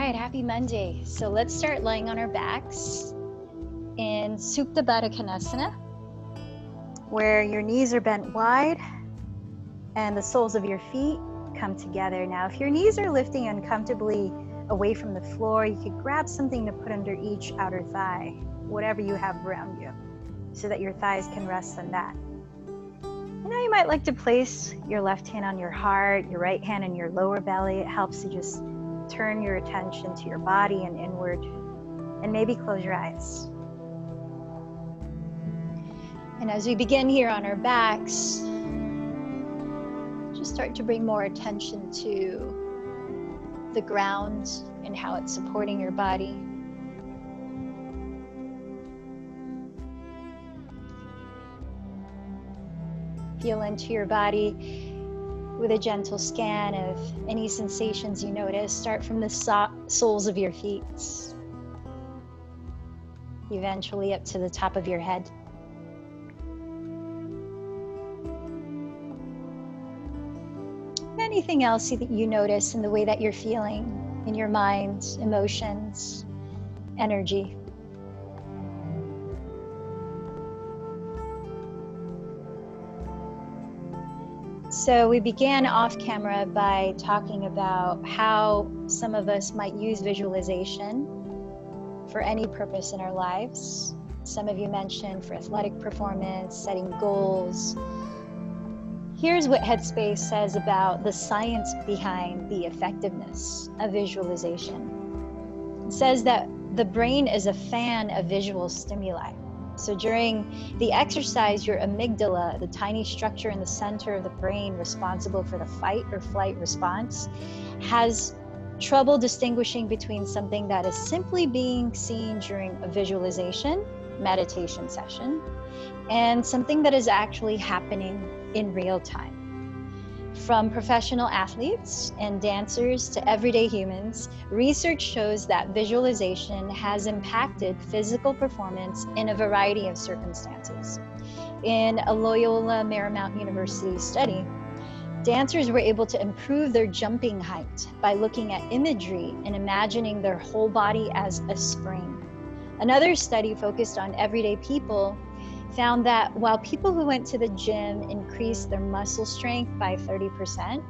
right, happy Monday. So let's start lying on our backs in Supta Baddha Konasana, where your knees are bent wide and the soles of your feet come together. Now, if your knees are lifting uncomfortably away from the floor, you could grab something to put under each outer thigh, whatever you have around you, so that your thighs can rest on that. And now you might like to place your left hand on your heart, your right hand on your lower belly. It helps to just turn your attention to your body and inward, and maybe close your eyes. And as we begin here on our backs, just start to bring more attention to the ground and how it's supporting your body. Feel into your body with a gentle scan of any sensations you notice. Start from the soles of your feet, eventually up to the top of your head. Anything else that you notice in the way that you're feeling, in your mind, emotions, energy. So we began off camera by talking about how some of us might use visualization for any purpose in our lives. Some of you mentioned for athletic performance, setting goals. Here's what Headspace says about the science behind the effectiveness of visualization. It says that the brain is a fan of visual stimuli. So during the exercise, your amygdala, the tiny structure in the center of the brain responsible for the fight or flight response, has trouble distinguishing between something that is simply being seen during a visualization, meditation session, and something that is actually happening in real time. From professional athletes and dancers to everyday humans, research shows that visualization has impacted physical performance in a variety of circumstances. In a Loyola Marymount University study, dancers were able to improve their jumping height by looking at imagery and imagining their whole body as a spring. Another study focused on everyday people found that while people who went to the gym increased their muscle strength by 30%,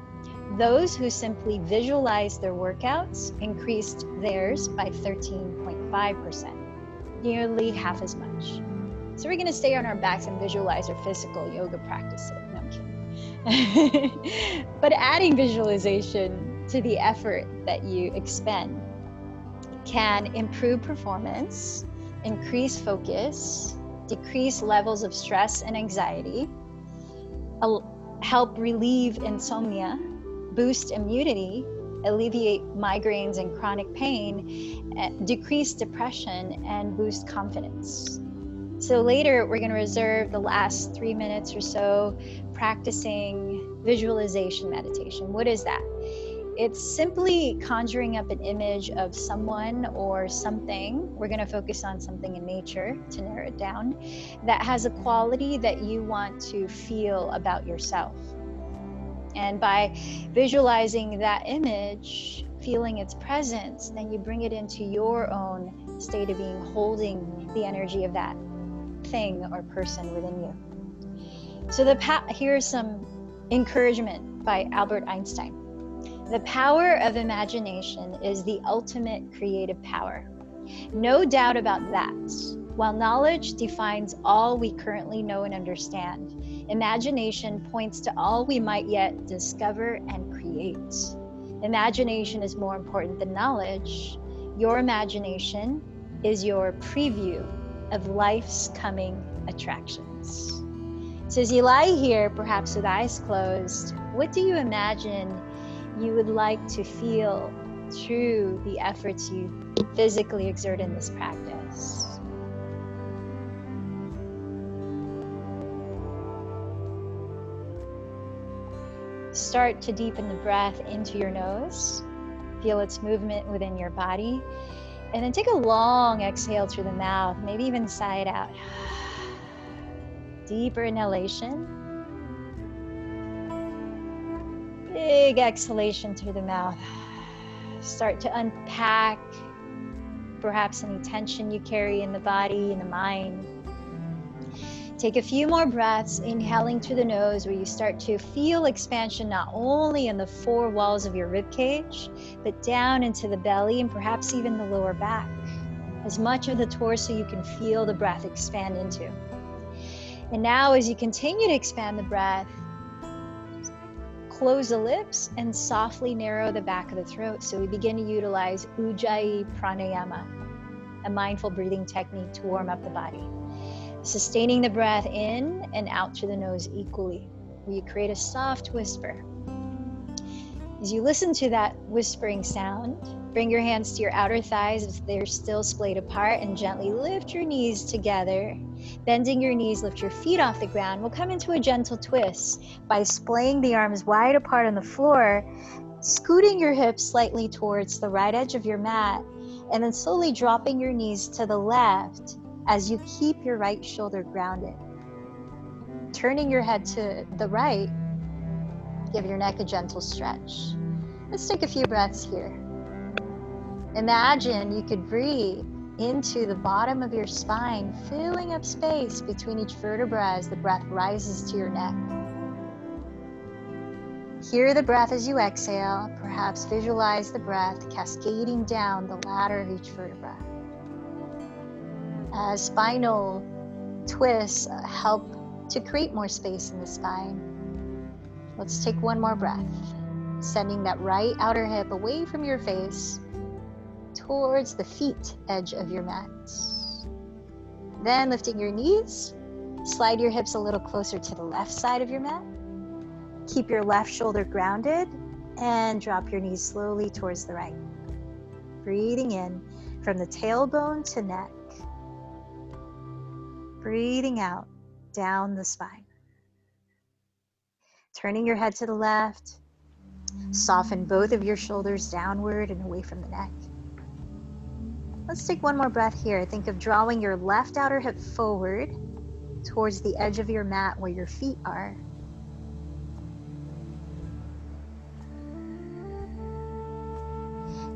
those who simply visualized their workouts increased theirs by 13.5%, nearly half as much. So we're going to stay on our backs and visualize our physical yoga practice. No, I'm kidding. But adding visualization to the effort that you expend can improve performance, increase focus, decrease levels of stress and anxiety, help relieve insomnia, boost immunity, alleviate migraines and chronic pain, decrease depression, and boost confidence. So later, we're going to reserve the last 3 minutes or so practicing visualization meditation. What is that? It's simply conjuring up an image of someone or something. We're going to focus on something in nature to narrow it down that has a quality that you want to feel about yourself. And by visualizing that image, feeling its presence, then you bring it into your own state of being, holding the energy of that thing or person within you. So here's some encouragement by Albert Einstein. The power of imagination is the ultimate creative power. No doubt about that. While knowledge defines all we currently know and understand, imagination points to all we might yet discover and create. Imagination is more important than knowledge. Your imagination is your preview of life's coming attractions. So as you lie here, perhaps with eyes closed, what do you imagine you would like to feel through the efforts you physically exert in this practice? Start to deepen the breath into your nose. Feel its movement within your body. And then take a long exhale through the mouth, maybe even sigh it out. Deeper inhalation. Big exhalation through the mouth. Start to unpack perhaps any tension you carry in the body, in the mind. Take a few more breaths, inhaling through the nose, where you start to feel expansion not only in the four walls of your rib cage, but down into the belly and perhaps even the lower back. As much of the torso you can feel the breath expand into. And now as you continue to expand the breath, close the lips and softly narrow the back of the throat. So we begin to utilize Ujjayi Pranayama, a mindful breathing technique to warm up the body. Sustaining the breath in and out through the nose equally, where you create a soft whisper. As you listen to that whispering sound, bring your hands to your outer thighs if they're still splayed apart, and gently lift your knees together. Bending your knees, lift your feet off the ground. We'll come into a gentle twist by splaying the arms wide apart on the floor, scooting your hips slightly towards the right edge of your mat, and then slowly dropping your knees to the left as you keep your right shoulder grounded. Turning your head to the right, give your neck a gentle stretch. Let's take a few breaths here. Imagine you could breathe into the bottom of your spine, filling up space between each vertebra as the breath rises to your neck. Hear the breath as you exhale. Perhaps visualize the breath cascading down the ladder of each vertebra. As spinal twists help to create more space in the spine. Let's take one more breath, sending that right outer hip away from your face towards the feet edge of your mat. Then lifting your knees, slide your hips a little closer to the left side of your mat. Keep your left shoulder grounded and drop your knees slowly towards the right. Breathing in from the tailbone to neck. Breathing out down the spine. Turning your head to the left, soften both of your shoulders downward and away from the neck. Let's take one more breath here. Think of drawing your left outer hip forward towards the edge of your mat where your feet are.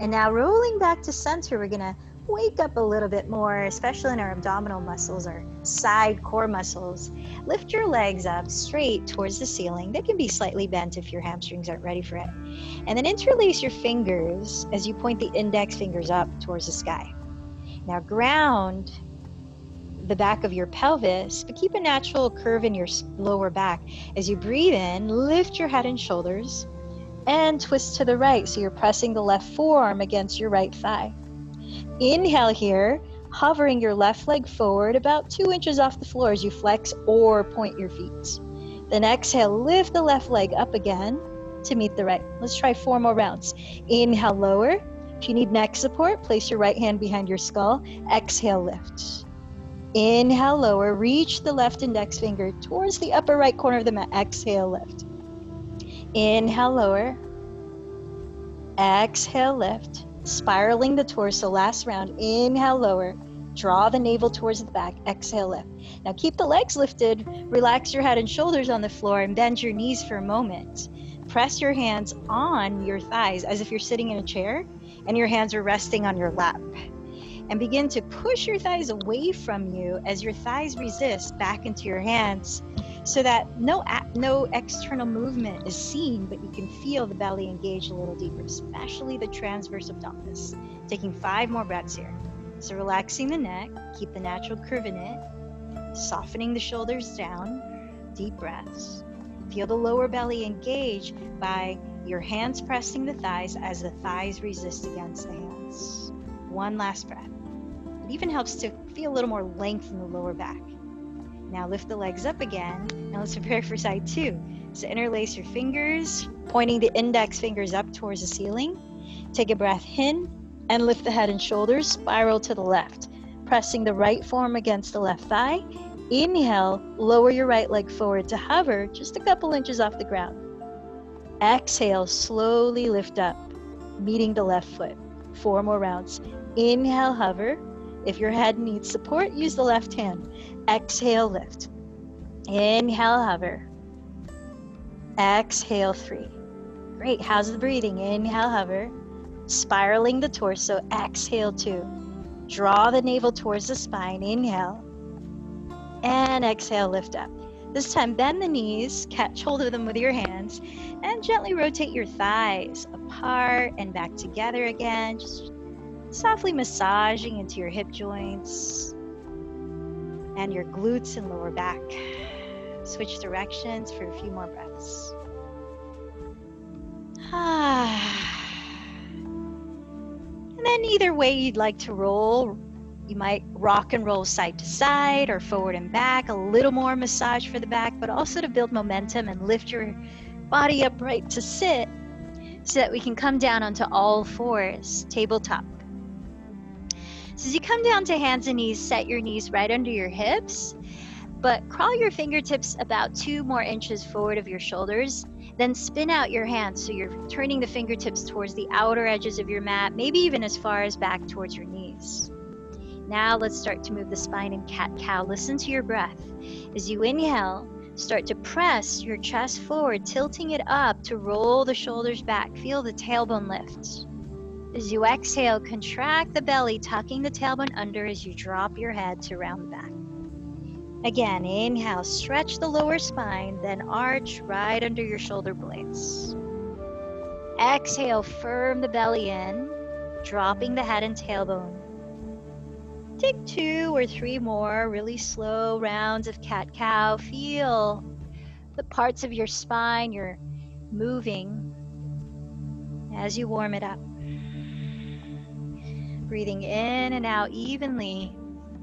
And now rolling back to center, we're gonna wake up a little bit more, especially in our abdominal muscles, our side core muscles. Lift your legs up straight towards the ceiling. They can be slightly bent if your hamstrings aren't ready for it. And then interlace your fingers as you point the index fingers up towards the sky. Now ground the back of your pelvis, but keep a natural curve in your lower back. As you breathe in, lift your head and shoulders and twist to the right. So you're pressing the left forearm against your right thigh. Inhale here, hovering your left leg forward about 2 inches off the floor as you flex or point your feet. Then exhale, lift the left leg up again to meet the right. Let's try 4 more rounds. Inhale, lower. If you need neck support, place your right hand behind your skull. Exhale, lift. Inhale, lower. Reach the left index finger towards the upper right corner of the mat. Exhale, lift. Inhale, lower. Exhale, lift. Spiraling the torso, last round. Inhale, lower. Draw the navel towards the back. Exhale, lift. Now keep the legs lifted. Relax your head and shoulders on the floor and bend your knees for a moment. Press your hands on your thighs as if you're sitting in a chair and your hands are resting on your lap. And begin to push your thighs away from you as your thighs resist back into your hands, so that no external movement is seen, but you can feel the belly engage a little deeper, especially the transverse abdominis. Taking 5 more breaths here. So relaxing the neck, keep the natural curve in it, softening the shoulders down, deep breaths. Feel the lower belly engage by your hands pressing the thighs as the thighs resist against the hands. One last breath. It even helps to feel a little more length in the lower back. Now lift the legs up again. Now let's prepare for side 2. So interlace your fingers, pointing the index fingers up towards the ceiling. Take a breath in and lift the head and shoulders, spiral to the left, pressing the right forearm against the left thigh. Inhale, lower your right leg forward to hover just a couple inches off the ground. Exhale, slowly lift up, meeting the left foot. 4 more rounds. Inhale, hover. If your head needs support, use the left hand. Exhale, lift. Inhale, hover. Exhale, 3. Great. How's the breathing? Inhale, hover. spiraling the torso. Exhale 2. Draw the navel towards the spine. Inhale. And exhale, lift up. This time, bend the knees, catch hold of them with your hands, and gently rotate your thighs apart and back together again. Just softly massaging into your hip joints and your glutes and lower back. Switch directions for a few more breaths. And then either way you'd like to roll, you might rock and roll side to side or forward and back, a little more massage for the back, but also to build momentum and lift your body upright to sit so that we can come down onto all fours, tabletop. So as you come down to hands and knees, set your knees right under your hips, but crawl your fingertips about 2 more inches forward of your shoulders. Then spin out your hands so you're turning the fingertips towards the outer edges of your mat, maybe even as far as back towards your knees. Now let's start to move the spine in cat-cow. Listen to your breath. As you inhale, start to press your chest forward, tilting it up to roll the shoulders back. Feel the tailbone lift. As you exhale, contract the belly, tucking the tailbone under as you drop your head to round the back. Again, inhale, stretch the lower spine, then arch right under your shoulder blades. Exhale, firm the belly in, dropping the head and tailbone. Take 2 or 3 more really slow rounds of cat-cow. Feel the parts of your spine you're moving as you warm it up. Breathing in and out evenly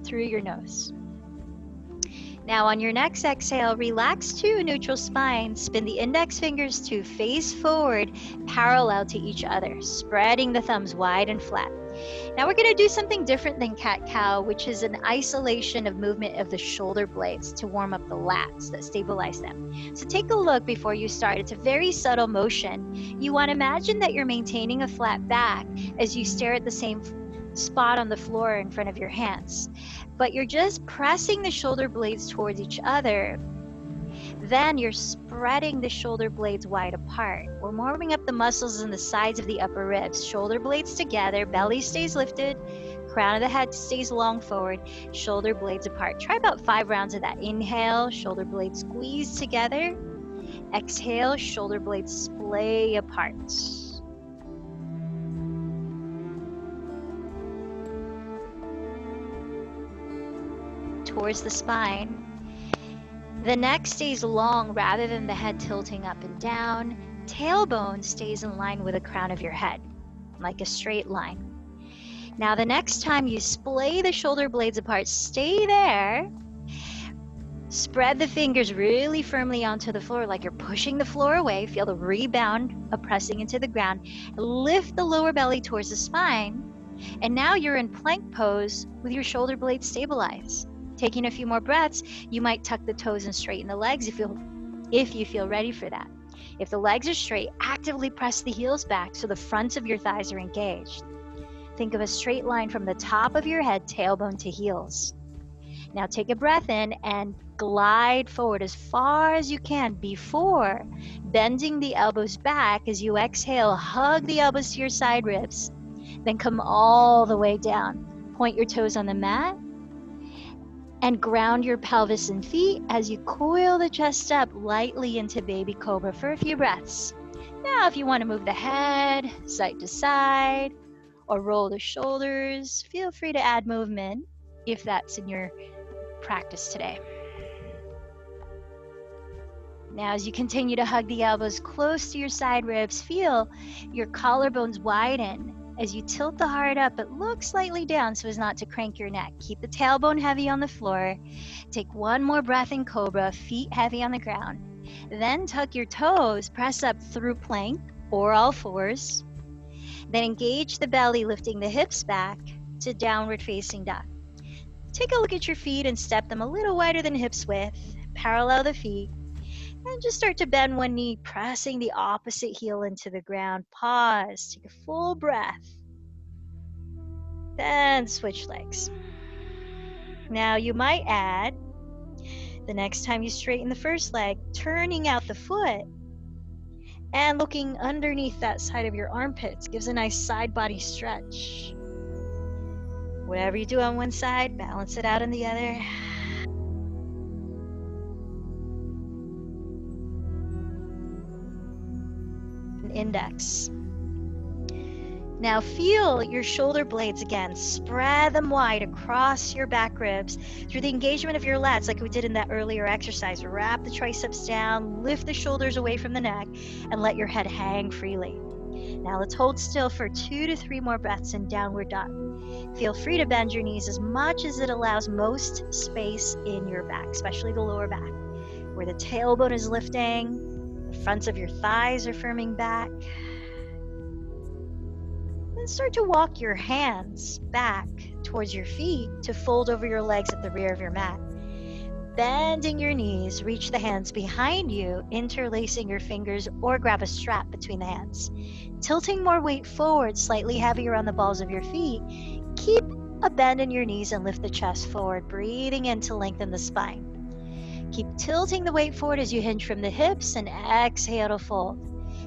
through your nose. Now on your next exhale, relax to a neutral spine. Spin the index fingers to face forward, parallel to each other, spreading the thumbs wide and flat. Now we're going to do something different than cat-cow, which is an isolation of movement of the shoulder blades to warm up the lats that stabilize them. So take a look before you start. It's a very subtle motion. You want to imagine that you're maintaining a flat back as you stare at the same spot on the floor in front of your hands, but you're just pressing the shoulder blades towards each other. Then you're spreading the shoulder blades wide apart. We're warming up the muscles in the sides of the upper ribs. Shoulder blades together, belly stays lifted, crown of the head stays long forward, shoulder blades apart. Try about 5 rounds of that. Inhale, shoulder blades squeeze together. Exhale, shoulder blades splay apart. Towards the spine. The neck stays long rather than the head tilting up and down. Tailbone stays in line with the crown of your head, like a straight line. Now the next time you splay the shoulder blades apart, stay there. Spread the fingers really firmly onto the floor like you're pushing the floor away. Feel the rebound of pressing into the ground. Lift the lower belly towards the spine. And now you're in plank pose with your shoulder blades stabilized. Taking a few more breaths, you might tuck the toes and straighten the legs if you feel ready for that. If the legs are straight, actively press the heels back so the fronts of your thighs are engaged. Think of a straight line from the top of your head, tailbone to heels. Now take a breath in and glide forward as far as you can before bending the elbows back. As you exhale, hug the elbows to your side ribs, then come all the way down. Point your toes on the mat and ground your pelvis and feet as you coil the chest up lightly into baby cobra for a few breaths. Now, if you want to move the head side to side or roll the shoulders, feel free to add movement if that's in your practice today. Now, as you continue to hug the elbows close to your side ribs, feel your collarbones widen as you tilt the heart up, but look slightly down so as not to crank your neck. Keep the tailbone heavy on the floor. Take 1 more breath in cobra, feet heavy on the ground. Then tuck your toes, press up through plank or all fours. Then engage the belly, lifting the hips back to downward facing dog. Take a look at your feet and step them a little wider than hips width. Parallel the feet. And just start to bend one knee, pressing the opposite heel into the ground. Pause, take a full breath. Then switch legs. Now you might add, the next time you straighten the first leg, turning out the foot And looking underneath that side of your armpits gives a nice side body stretch. Whatever you do on one side, balance it out on the other. Index. Now feel your shoulder blades again. Spread them wide across your back ribs through the engagement of your lats like we did in that earlier exercise. Wrap the triceps down, lift the shoulders away from the neck, and let your head hang freely. Now let's hold still for 2 to 3 more breaths in downward dog. Feel free to bend your knees as much as it allows most space in your back, especially the lower back, where the tailbone is lifting, the fronts of your thighs are firming back. Then start to walk your hands back towards your feet to fold over your legs at the rear of your mat. Bending your knees, reach the hands behind you, interlacing your fingers or grab a strap between the hands. Tilting more weight forward, slightly heavier on the balls of your feet. Keep a bend in your knees and lift the chest forward, breathing in to lengthen the spine. Keep tilting the weight forward as you hinge from the hips and exhale to fold.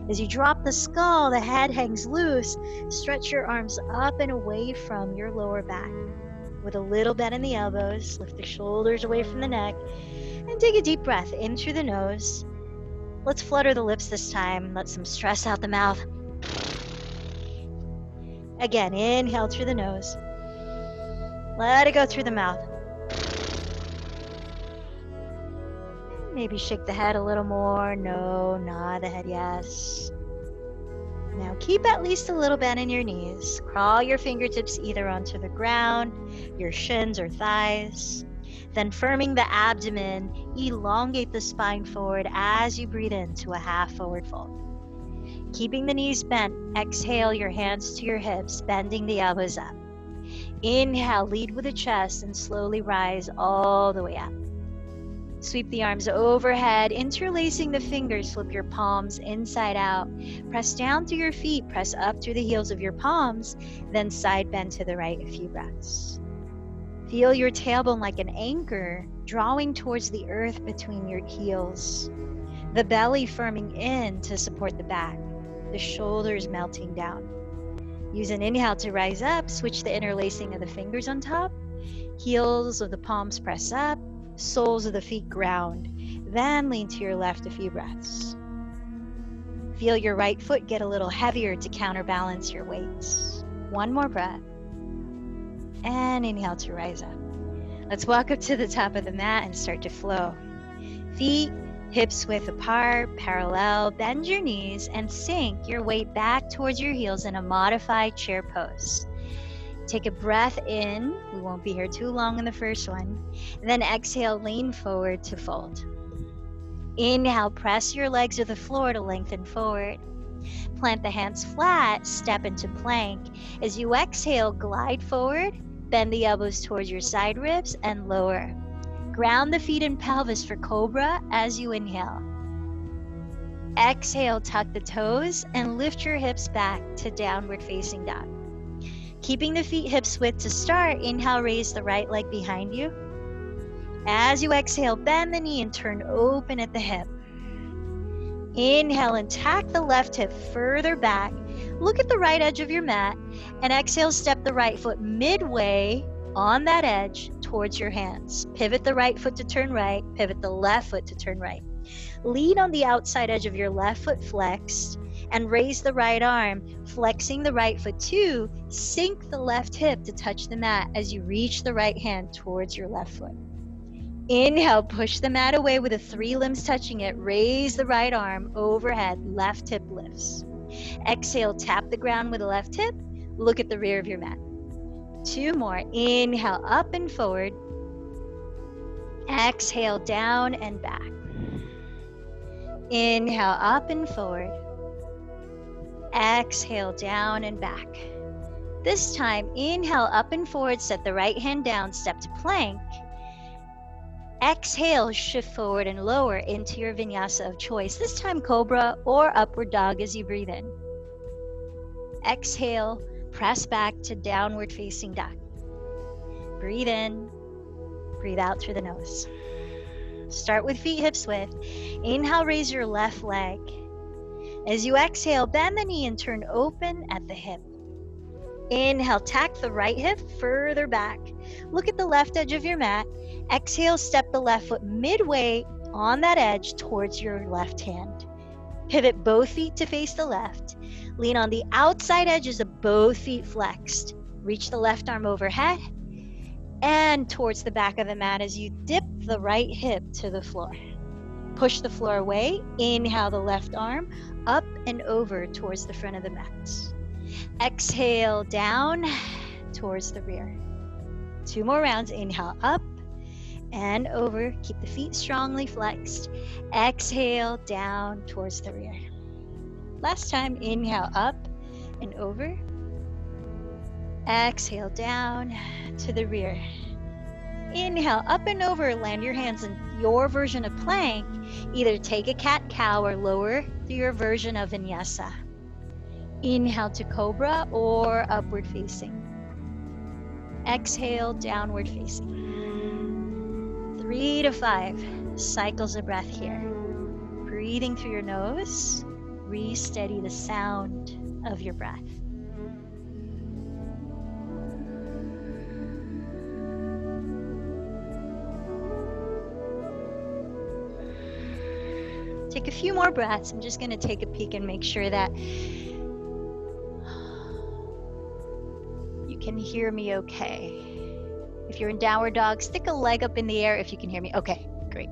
As you drop the skull, the head hangs loose. Stretch your arms up and away from your lower back. With a little bend in the elbows, lift the shoulders away from the neck, and take a deep breath in through the nose. Let's flutter the lips this time. Let some stress out the mouth. Again, inhale through the nose. Let it go through the mouth. Maybe shake the head a little more. No, nod the head yes. Now keep at least a little bend in your knees. Crawl your fingertips either onto the ground, your shins or thighs. Then firming the abdomen, elongate the spine forward as you breathe into a half forward fold. Keeping the knees bent, exhale your hands to your hips, bending the elbows up. Inhale, lead with the chest and slowly rise all the way up. Sweep the arms overhead, interlacing the fingers, flip your palms inside out. Press down through your feet, press up through the heels of your palms, then side bend to the right a few breaths. Feel your tailbone like an anchor, drawing towards the earth between your heels. The belly firming in to support the back, the shoulders melting down. Use an inhale to rise up, switch the interlacing of the fingers on top. Heels of the palms press up. Soles of the feet ground, then lean to your left a few breaths. Feel your right foot get a little heavier to counterbalance your weights. One more breath, and inhale to rise up. Let's walk up to the top of the mat and start to flow. Feet hips width apart, parallel, bend your knees and sink your weight back towards your heels in a modified chair pose. Take a breath in. We won't be here too long in the first one. Then exhale, lean forward to fold. Inhale, press your legs to the floor to lengthen forward. Plant the hands flat, step into plank. As you exhale, glide forward, bend the elbows towards your side ribs and lower. Ground the feet and pelvis for cobra as you inhale. Exhale, tuck the toes and lift your hips back to downward facing dog. Keeping the feet hips width to start, inhale, raise the right leg behind you. As you exhale, bend the knee and turn open at the hip. Inhale and tack the left hip further back. Look at the right edge of your mat. And exhale, step the right foot midway on that edge towards your hands. Pivot the right foot to turn right. Pivot the left foot to turn right. Lean on the outside edge of your left foot flexed. And raise the right arm, flexing the right foot too. Sink the left hip to touch the mat as you reach the right hand towards your left foot. Inhale, push the mat away with the 3 limbs touching it. Raise the right arm overhead, left hip lifts. Exhale, tap the ground with the left hip. Look at the rear of your mat. 2 more. Inhale, up and forward. Exhale, down and back. Inhale, up and forward. Exhale, down and back. This time, inhale, up and forward, set the right hand down, step to plank. Exhale, shift forward and lower into your vinyasa of choice. This time, cobra or upward dog as you breathe in. Exhale, press back to downward facing dog. Breathe in, breathe out through the nose. Start with feet hips width. Inhale, raise your left leg. As you exhale, bend the knee and turn open at the hip. Inhale, tack the right hip further back. Look at the left edge of your mat. Exhale, step the left foot midway on that edge towards your left hand. Pivot both feet to face the left. Lean on the outside edges of both feet flexed. Reach the left arm overhead and towards the back of the mat as you dip the right hip to the floor. Push the floor away. Inhale the left arm up and over towards the front of the mat. Exhale down towards the rear. 2 more rounds. Inhale up and over. Keep the feet strongly flexed. Exhale down towards the rear. Last time. Inhale up and over. Exhale down to the rear. Inhale up and over. Land your hands in your version of plank. Either take a cat-cow or lower to your version of vinyasa. Inhale to cobra or upward facing. Exhale, downward facing. 3 to 5 cycles of breath here. Breathing through your nose. Re-steady the sound of your breath. Take a few more breaths. I'm just going to take a peek and make sure that you can hear me okay. If you're in downward dog, stick a leg up in the air if you can hear me. Okay, great.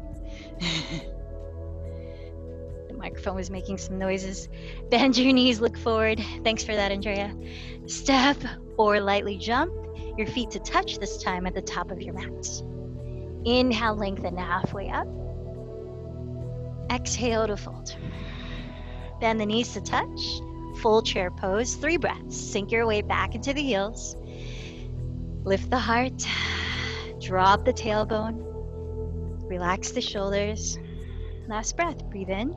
The microphone was making some noises. Bend your knees, look forward. Thanks for that, Andrea. Step or lightly jump your feet to touch this time at the top of your mat. Inhale, lengthen halfway up. Exhale to fold. Bend the knees to touch. Full chair pose. 3 breaths. Sink your weight back into the heels. Lift the heart. Drop the tailbone. Relax the shoulders. Last breath. Breathe in.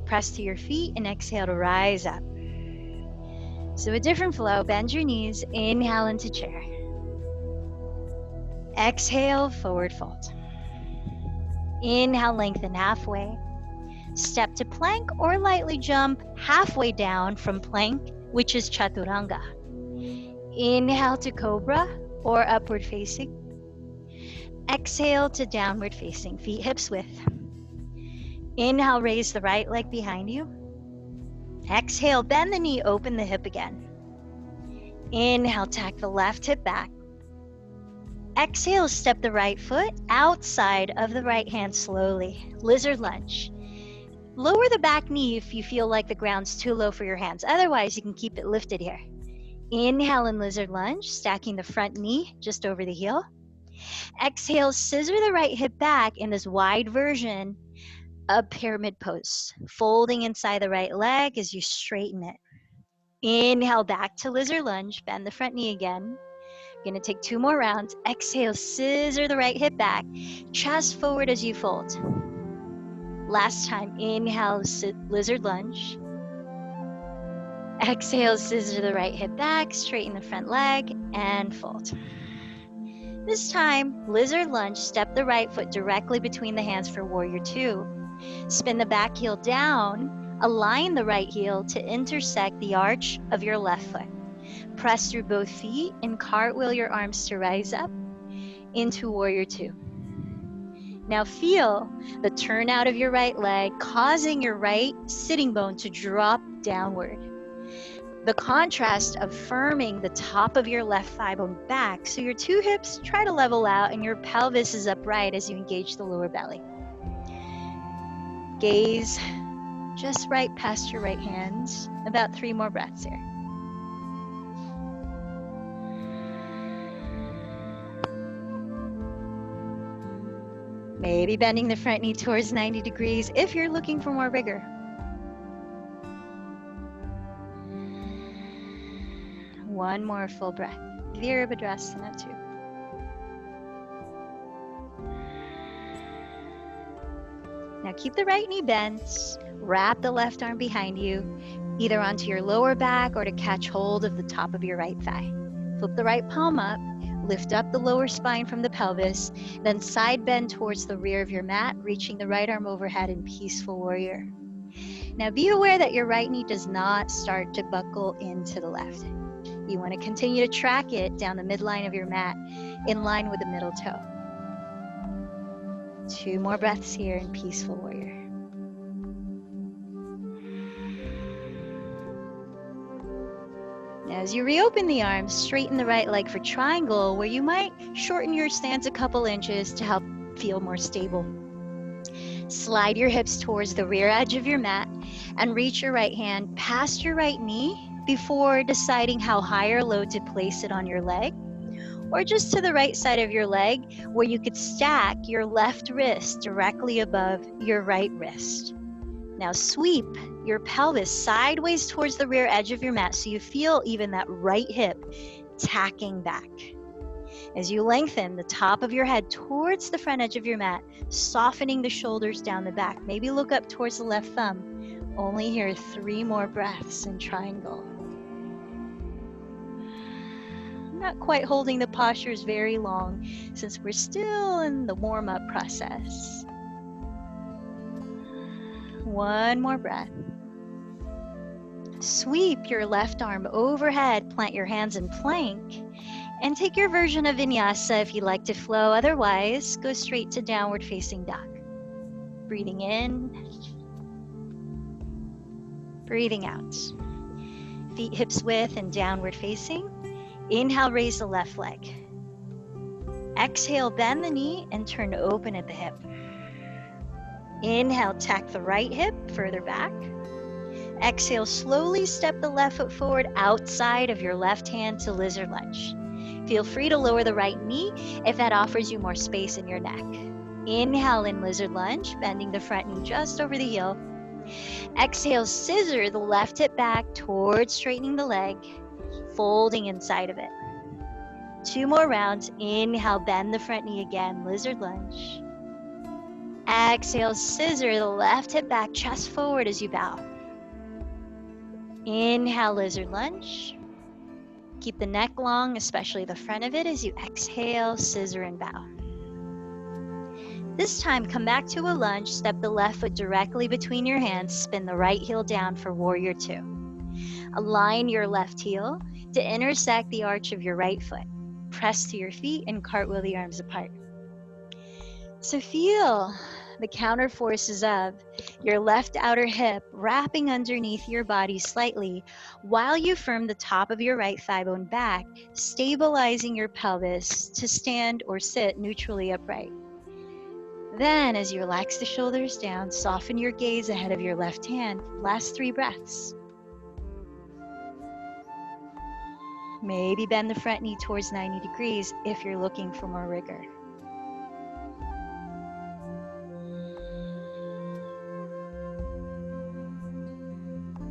Press to your feet and exhale to rise up. So a different flow. Bend your knees. Inhale into chair. Exhale, forward fold. Inhale, lengthen halfway. Step to plank or lightly jump halfway down from plank, which is chaturanga. Inhale to cobra or upward facing. Exhale to downward facing, feet hips width. Inhale, raise the right leg behind you. Exhale, bend the knee, open the hip again. Inhale, tack the left hip back. Exhale, step the right foot outside of the right hand slowly. Lizard lunge. Lower the back knee if you feel like the ground's too low for your hands. Otherwise, you can keep it lifted here. Inhale in lizard lunge, stacking the front knee just over the heel. Exhale, scissor the right hip back in this wide version of pyramid pose. Folding inside the right leg as you straighten it. Inhale back to lizard lunge, bend the front knee again. You're gonna take 2 more rounds. Exhale, scissor the right hip back. Chest forward as you fold. Last time, inhale, lizard lunge. Exhale, scissor the right hip back, straighten the front leg, and fold. This time, lizard lunge, step the right foot directly between the hands for warrior 2. Spin the back heel down, align the right heel to intersect the arch of your left foot. Press through both feet and cartwheel your arms to rise up into warrior 2. Now feel the turn out of your right leg, causing your right sitting bone to drop downward. The contrast of firming the top of your left thigh bone back so your 2 hips try to level out and your pelvis is upright as you engage the lower belly. Gaze just right past your right hand. About 3 more breaths here. Maybe bending the front knee towards 90 degrees if you're looking for more vigor. One more full breath. Virabhadrasana 2. Now keep the right knee bent. Wrap the left arm behind you, either onto your lower back or to catch hold of the top of your right thigh. Flip the right palm up. Lift up the lower spine from the pelvis, then side bend towards the rear of your mat, reaching the right arm overhead in peaceful warrior. Now be aware that your right knee does not start to buckle into the left. You want to continue to track it down the midline of your mat in line with the middle toe. 2 more breaths here in Peaceful Warrior. Now as you reopen the arms, straighten the right leg for triangle, where you might shorten your stance a couple inches to help feel more stable. Slide your hips towards the rear edge of your mat and reach your right hand past your right knee before deciding how high or low to place it on your leg, or just to the right side of your leg where you could stack your left wrist directly above your right wrist. Now sweep your pelvis sideways towards the rear edge of your mat so you feel even that right hip tacking back. As you lengthen the top of your head towards the front edge of your mat, softening the shoulders down the back. Maybe look up towards the left thumb. Only here 3 more breaths in triangle. Not quite holding the postures very long since we're still in the warm-up process. 1 more breath. Sweep your left arm overhead, plant your hands in plank, and take your version of vinyasa if you like to flow. Otherwise, go straight to downward facing dog. Breathing in, breathing out. Feet hips width and downward facing. Inhale, raise the left leg. Exhale, bend the knee and turn open at the hip. Inhale, tack the right hip further back. Exhale, slowly step the left foot forward outside of your left hand to lizard lunge. Feel free to lower the right knee if that offers you more space in your neck. Inhale in lizard lunge, bending the front knee just over the heel. Exhale, scissor the left hip back towards straightening the leg, folding inside of it. 2 more rounds. Inhale, bend the front knee again, lizard lunge. Exhale, scissor the left hip back, chest forward as you bow. Inhale, lizard lunge. Keep the neck long, especially the front of it, as you exhale, scissor and bow. This time, come back to a lunge, step the left foot directly between your hands, spin the right heel down for Warrior 2. Align your left heel to intersect the arch of your right foot. Press to your feet and cartwheel the arms apart. So feel the counter forces of your left outer hip wrapping underneath your body slightly while you firm the top of your right thigh bone back, stabilizing your pelvis to stand or sit neutrally upright. Then, as you relax the shoulders down, soften your gaze ahead of your left hand. Last 3 breaths. Maybe bend the front knee towards 90 degrees if you're looking for more rigor.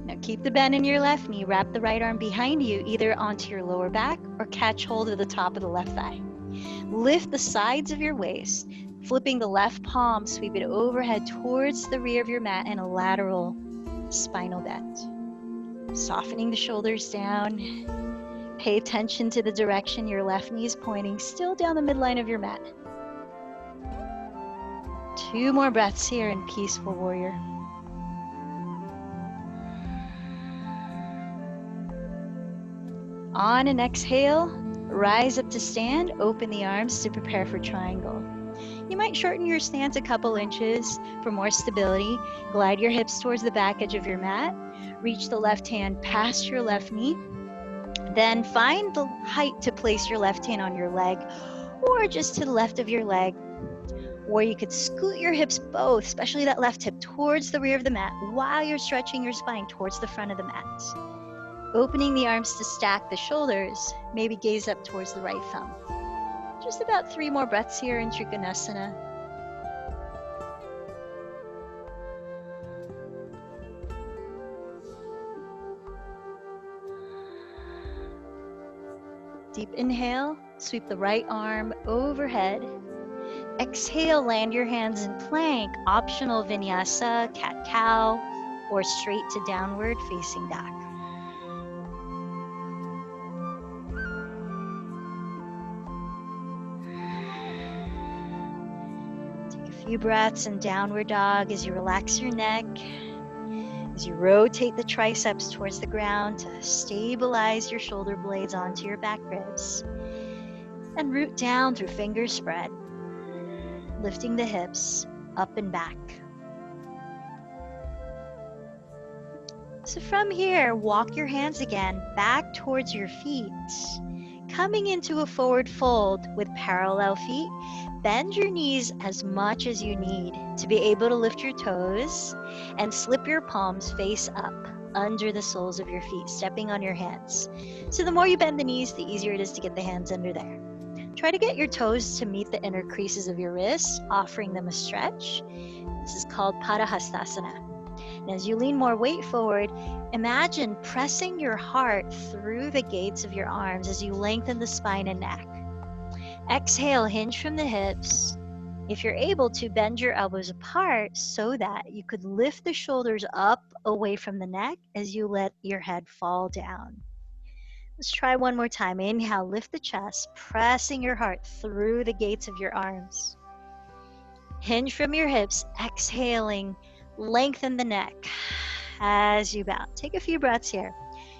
Now keep the bend in your left knee. Wrap the right arm behind you, either onto your lower back or catch hold of the top of the left thigh. Lift the sides of your waist, flipping the left palm, sweep it overhead towards the rear of your mat in a lateral spinal bend. Softening the shoulders down. Pay attention to the direction your left knee is pointing, still down the midline of your mat. 2 more breaths here in Peaceful Warrior. On an exhale, rise up to stand, open the arms to prepare for triangle. You might shorten your stance a couple inches for more stability. Glide your hips towards the back edge of your mat. Reach the left hand past your left knee. Then find the height to place your left hand on your leg or just to the left of your leg. Or you could scoot your hips both, especially that left hip, towards the rear of the mat while you're stretching your spine towards the front of the mat. Opening the arms to stack the shoulders, maybe gaze up towards the right thumb. Just about 3 more breaths here in Trikonasana. Deep inhale, sweep the right arm overhead. Exhale, land your hands in plank, optional vinyasa, cat-cow, or straight to downward facing dog. Take a few breaths in downward dog as you relax your neck. As you rotate the triceps towards the ground to stabilize your shoulder blades onto your back ribs. And root down through finger spread, lifting the hips up and back. So from here, walk your hands again back towards your feet. Coming into a forward fold with parallel feet, bend your knees as much as you need to be able to lift your toes and slip your palms face up under the soles of your feet, stepping on your hands. So the more you bend the knees, the easier it is to get the hands under there. Try to get your toes to meet the inner creases of your wrists, offering them a stretch. This is called Padahastasana. And as you lean more weight forward, imagine pressing your heart through the gates of your arms as you lengthen the spine and neck. Exhale, hinge from the hips. If you're able to, bend your elbows apart so that you could lift the shoulders up away from the neck as you let your head fall down. Let's try one more time. Inhale, lift the chest, pressing your heart through the gates of your arms. Hinge from your hips, exhaling, lengthen the neck as you bow. Take a few breaths here.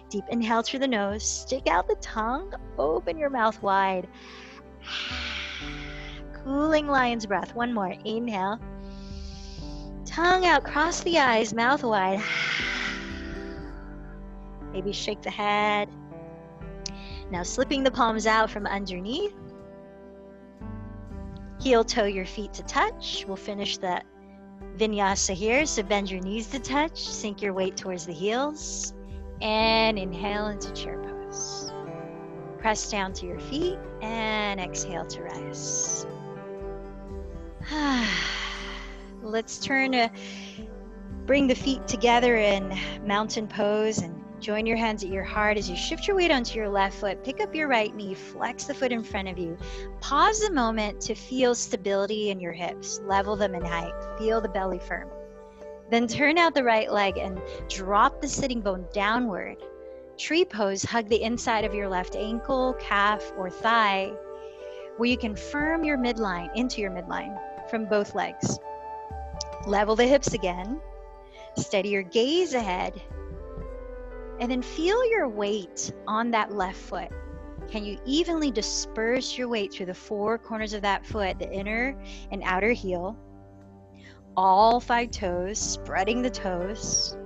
Deep inhale through the nose, stick out the tongue, open your mouth wide. Cooling lion's breath. One more. Inhale. Tongue out, cross the eyes, mouth wide. Maybe shake the head. Now slipping the palms out from underneath. Heel toe your feet to touch. We'll finish that vinyasa here. So bend your knees to touch. Sink your weight towards the heels. And inhale into chair pose. Press down to your feet and exhale to rise. Let's turn to bring the feet together in mountain pose and join your hands at your heart as you shift your weight onto your left foot. Pick up your right knee, flex the foot in front of you. Pause a moment to feel stability in your hips. Level them in height. Feel the belly firm. Then turn out the right leg and drop the sitting bone downward. Tree pose, hug the inside of your left ankle, calf, or thigh, where you can firm your midline into your midline from both legs. Level the hips again. Steady your gaze ahead. And then feel your weight on that left foot. Can you evenly disperse your weight through the four corners of that foot, the inner and outer heel, all 5 toes, spreading the toes,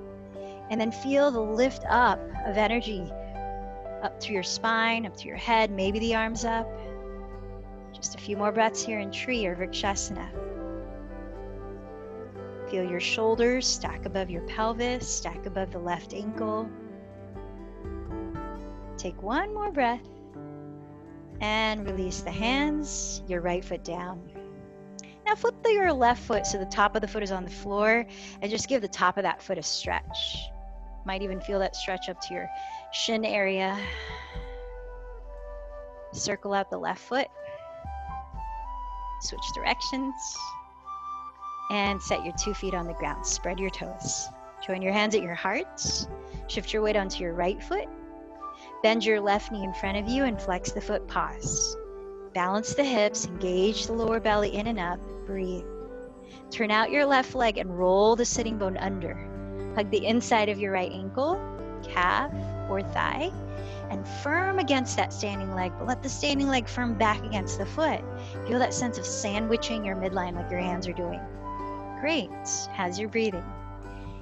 and then feel the lift up of energy up through your spine, up to your head, maybe the arms up. Just a few more breaths here in tree or vrikshasana. Feel your shoulders stack above your pelvis, stack above the left ankle. Take one more breath and release the hands, your right foot down. Now flip your left foot so the top of the foot is on the floor and just give the top of that foot a stretch. Might even feel that stretch up to your shin area. Circle out the left foot. Switch directions. And set your 2 feet on the ground. Spread your toes. Join your hands at your heart. Shift your weight onto your right foot. Bend your left knee in front of you and flex the foot. Pause. Balance the hips. Engage the lower belly in and up. Breathe. Turn out your left leg and roll the sitting bone under. Hug the inside of your right ankle, calf, or thigh, and firm against that standing leg, but let the standing leg firm back against the foot. Feel that sense of sandwiching your midline like your hands are doing. Great. How's your breathing?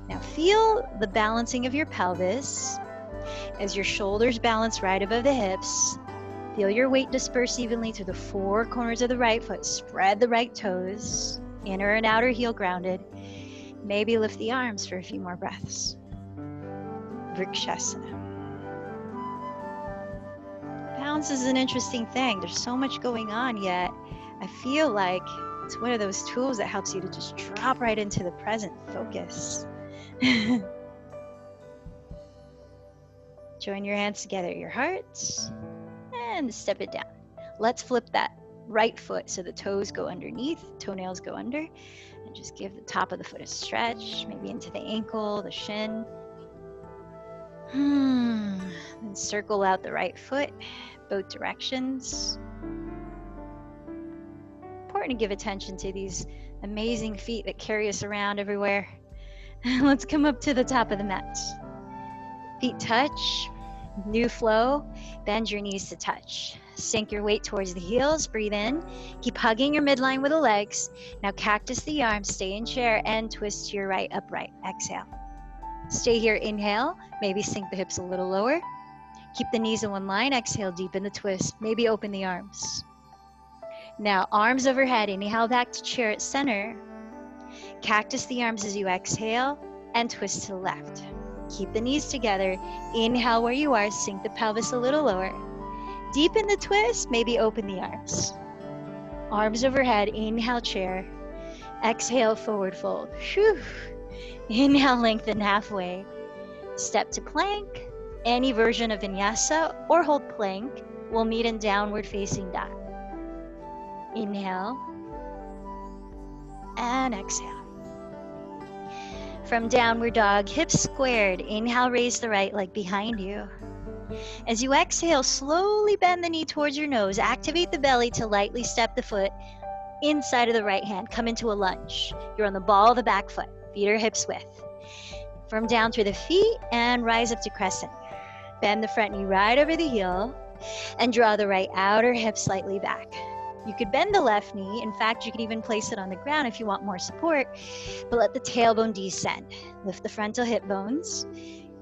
Now feel the balancing of your pelvis as your shoulders balance right above the hips. Feel your weight disperse evenly through the 4 corners of the right foot. Spread the right toes, inner and outer heel grounded. Maybe lift the arms for a few more breaths. Vrikshasana. Balance is an interesting thing. There's so much going on, yet I feel like it's one of those tools that helps you to just drop right into the present, focus. Join your hands together at your hearts and step it down. Let's flip that right foot so the toes go underneath, toenails go under, and just give the top of the foot a stretch, maybe into the ankle, the shin. Then circle out the right foot, both directions. Important to give attention to these amazing feet that carry us around everywhere. Let's come up to the top of the mat. Feet touch, new flow, bend your knees to touch. Sink your weight towards the heels, breathe in. Keep hugging your midline with the legs. Now cactus the arms, stay in chair and twist to your right upright. Exhale. Stay here, inhale, maybe sink the hips a little lower. Keep the knees in one line, exhale, deepen the twist, maybe open the arms. Now arms overhead, inhale back to chair at center. Cactus the arms as you exhale and twist to the left. Keep the knees together, inhale where you are, sink the pelvis a little lower. Deepen the twist, maybe open the arms. Arms overhead, inhale chair. Exhale, forward fold. Whew. Inhale, lengthen halfway. Step to plank. Any version of vinyasa or hold plank. We'll meet in downward facing dog. Inhale and exhale. From downward dog, hips squared. Inhale, raise the right leg behind you. As you exhale, slowly bend the knee towards your nose. Activate the belly to lightly step the foot inside of the right hand. Come into a lunge. You're on the ball of the back foot. Feet are hips width. From down through the feet and rise up to crescent. Bend the front knee right over the heel and draw the right outer hip slightly back. You could bend the left knee. In fact, you could even place it on the ground if you want more support, but let the tailbone descend. Lift the frontal hip bones.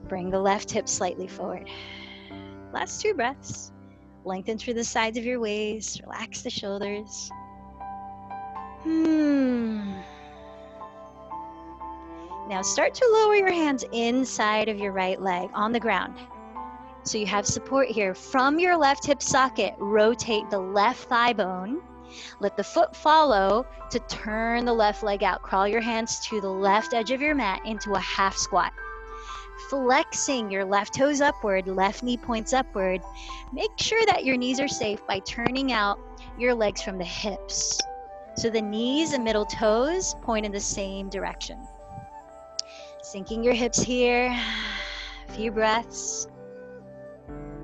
Bring the left hip slightly forward. Last 2 breaths. Lengthen through the sides of your waist. Relax the shoulders. Now start to lower your hands inside of your right leg on the ground. So you have support here. From your left hip socket, rotate the left thigh bone. Let the foot follow to turn the left leg out. Crawl your hands to the left edge of your mat into a half squat. Flexing your left toes upward, left knee points upward. Make sure that your knees are safe by turning out your legs from the hips. So the knees and middle toes point in the same direction. Sinking your hips here. A few breaths.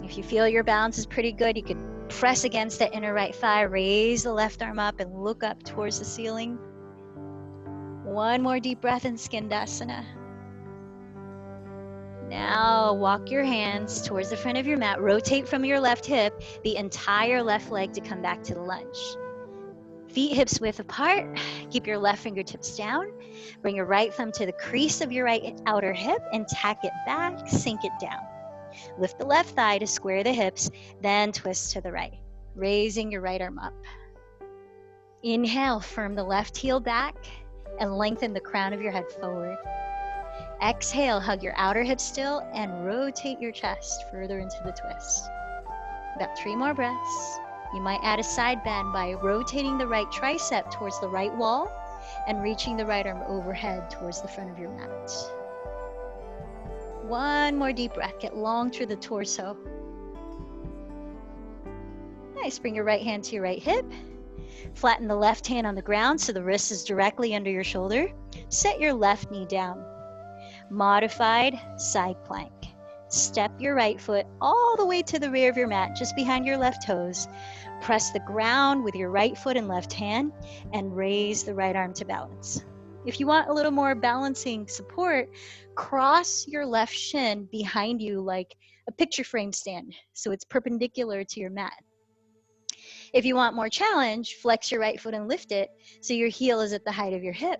If you feel your balance is pretty good, you could press against the inner right thigh, raise the left arm up and look up towards the ceiling. One more deep breath in Skandasana. Now walk your hands towards the front of your mat. Rotate from your left hip, the entire left leg to come back to the lunge. Feet hips width apart. Keep your left fingertips down. Bring your right thumb to the crease of your right outer hip and tack it back, sink it down. Lift the left thigh to square the hips, then twist to the right, raising your right arm up. Inhale, firm the left heel back and lengthen the crown of your head forward. Exhale, hug your outer hip still and rotate your chest further into the twist. About 3 more breaths. You might add a side bend by rotating the right tricep towards the right wall and reaching the right arm overhead towards the front of your mat. One more deep breath. Get long through the torso. Nice. Bring your right hand to your right hip. Flatten the left hand on the ground so the wrist is directly under your shoulder. Set your left knee down. Modified side plank. Step your right foot all the way to the rear of your mat, just behind your left toes. Press the ground with your right foot and left hand and raise the right arm to balance. If you want a little more balancing support, cross your left shin behind you like a picture frame stand, so it's perpendicular to your mat. If you want more challenge, flex your right foot and lift it so your heel is at the height of your hip.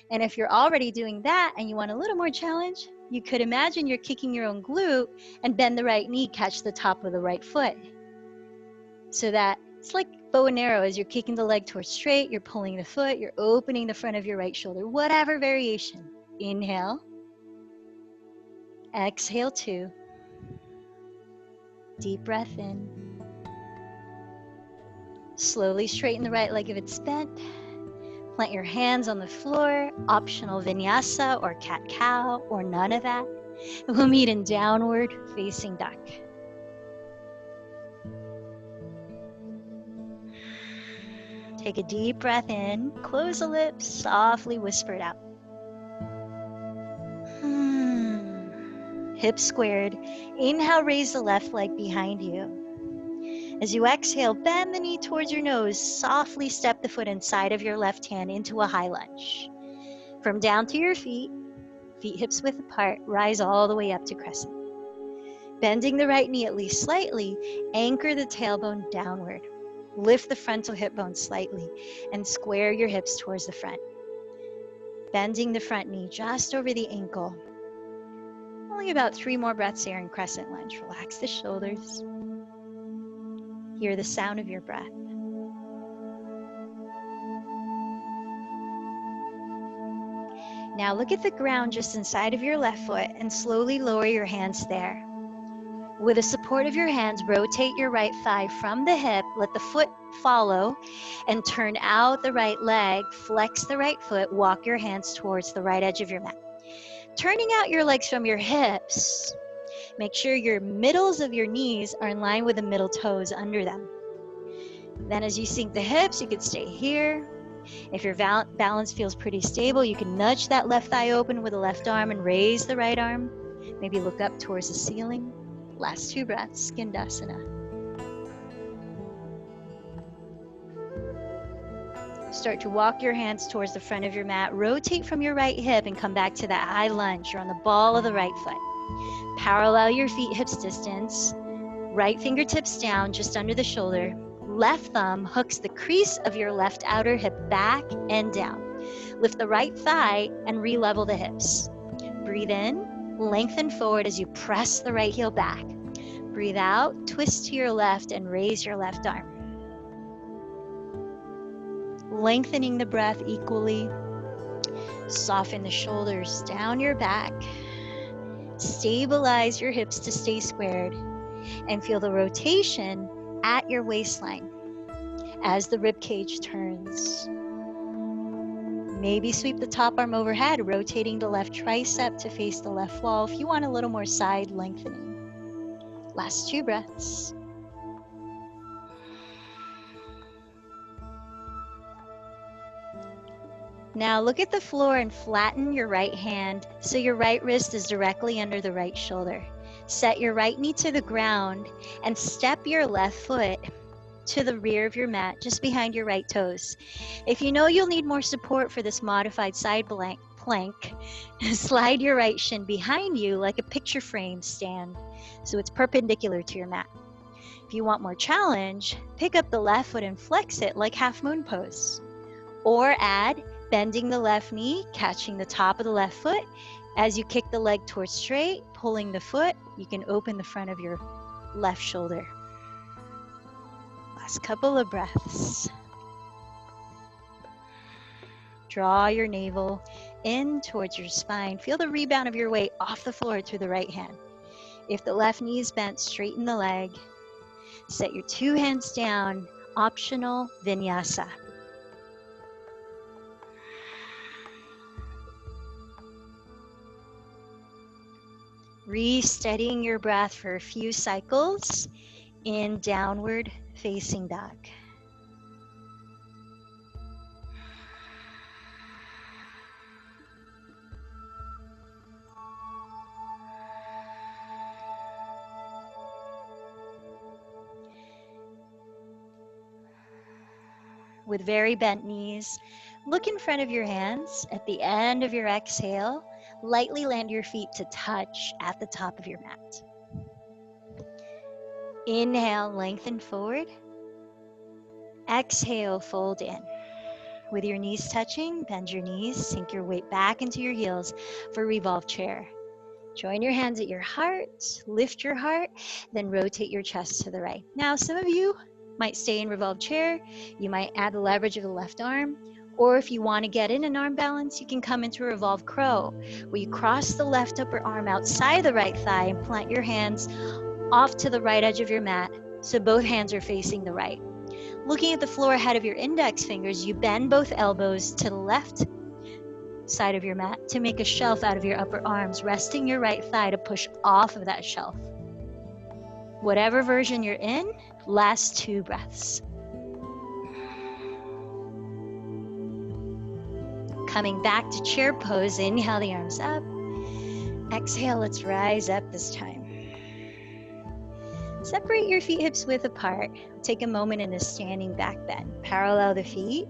And if you're already doing that and you want a little more challenge, you could imagine you're kicking your own glute and bend the right knee, catch the top of the right foot. So that it's like bow and arrow. As you're kicking the leg towards straight, you're pulling the foot, you're opening the front of your right shoulder, whatever variation. Inhale. Exhale 2. Deep breath in. Slowly straighten the right leg if it's bent. Plant your hands on the floor, optional vinyasa or cat-cow or none of that. We'll meet in downward facing dog. Take a deep breath in, close the lips, softly whisper it out. Hips squared. Inhale, raise the left leg behind you. As you exhale, bend the knee towards your nose. Softly step the foot inside of your left hand into a high lunge. From down to your feet, feet hips width apart, rise all the way up to crescent. Bending the right knee at least slightly, anchor the tailbone downward. Lift the frontal hip bone slightly and square your hips towards the front. Bending the front knee just over the ankle. Only about 3 more breaths here in crescent lunge. Relax the shoulders. Hear the sound of your breath. Now look at the ground just inside of your left foot and slowly lower your hands there. With the support of your hands, rotate your right thigh from the hip, let the foot follow, and turn out the right leg, flex the right foot, walk your hands towards the right edge of your mat. Turning out your legs from your hips, make sure your middles of your knees are in line with the middle toes under them. Then as you sink the hips, you could stay here. If your balance feels pretty stable, you can nudge that left thigh open with the left arm and raise the right arm. Maybe look up towards the ceiling. Last 2 breaths, Skandasana. Start to walk your hands towards the front of your mat. Rotate from your right hip and come back to that high lunge. You're on the ball of the right foot. Parallel your feet hips distance. Right fingertips down just under the shoulder. Left thumb hooks the crease of your left outer hip back and down. Lift the right thigh and re-level the hips. Breathe in, lengthen forward as you press the right heel back. Breathe out, twist to your left and raise your left arm. Lengthening the breath equally. Soften the shoulders down your back. Stabilize your hips to stay squared and feel the rotation at your waistline as the rib cage turns. Maybe sweep the top arm overhead, rotating the left tricep to face the left wall if you want a little more side lengthening. Last 2 breaths. Now look at the floor and flatten your right hand so your right wrist is directly under the right shoulder. Set your right knee to the ground and step your left foot to the rear of your mat, just behind your right toes. If you know you'll need more support for this modified side plank, slide your right shin behind you like a picture frame stand, so it's perpendicular to your mat. If you want more challenge, pick up the left foot and flex it like half moon pose. Or add bending the left knee, catching the top of the left foot. As you kick the leg towards straight, pulling the foot, you can open the front of your left shoulder. Last couple of breaths. Draw your navel in towards your spine. Feel the rebound of your weight off the floor to the right hand. If the left knee is bent, straighten the leg. Set your 2 hands down, optional vinyasa. Re-steadying your breath for a few cycles in downward facing dog. With very bent knees, look in front of your hands. At the end of your exhale, lightly land your feet to touch at the top of your mat. Inhale, lengthen forward. Exhale, fold in. With your knees touching, bend your knees, sink your weight back into your heels for revolve chair. Join your hands at your heart, lift your heart, then rotate your chest to the right. Now, some of you might stay in revolve chair. You might add the leverage of the left arm. Or if you want to get in an arm balance, you can come into a revolve crow, where you cross the left upper arm outside the right thigh and plant your hands off to the right edge of your mat, so both hands are facing the right. Looking at the floor ahead of your index fingers, you bend both elbows to the left side of your mat to make a shelf out of your upper arms, resting your right thigh to push off of that shelf. Whatever version you're in, last 2 breaths. Coming back to chair pose, inhale the arms up. Exhale, let's rise up this time. Separate your feet hips width apart. Take a moment in a standing back bend. Parallel the feet.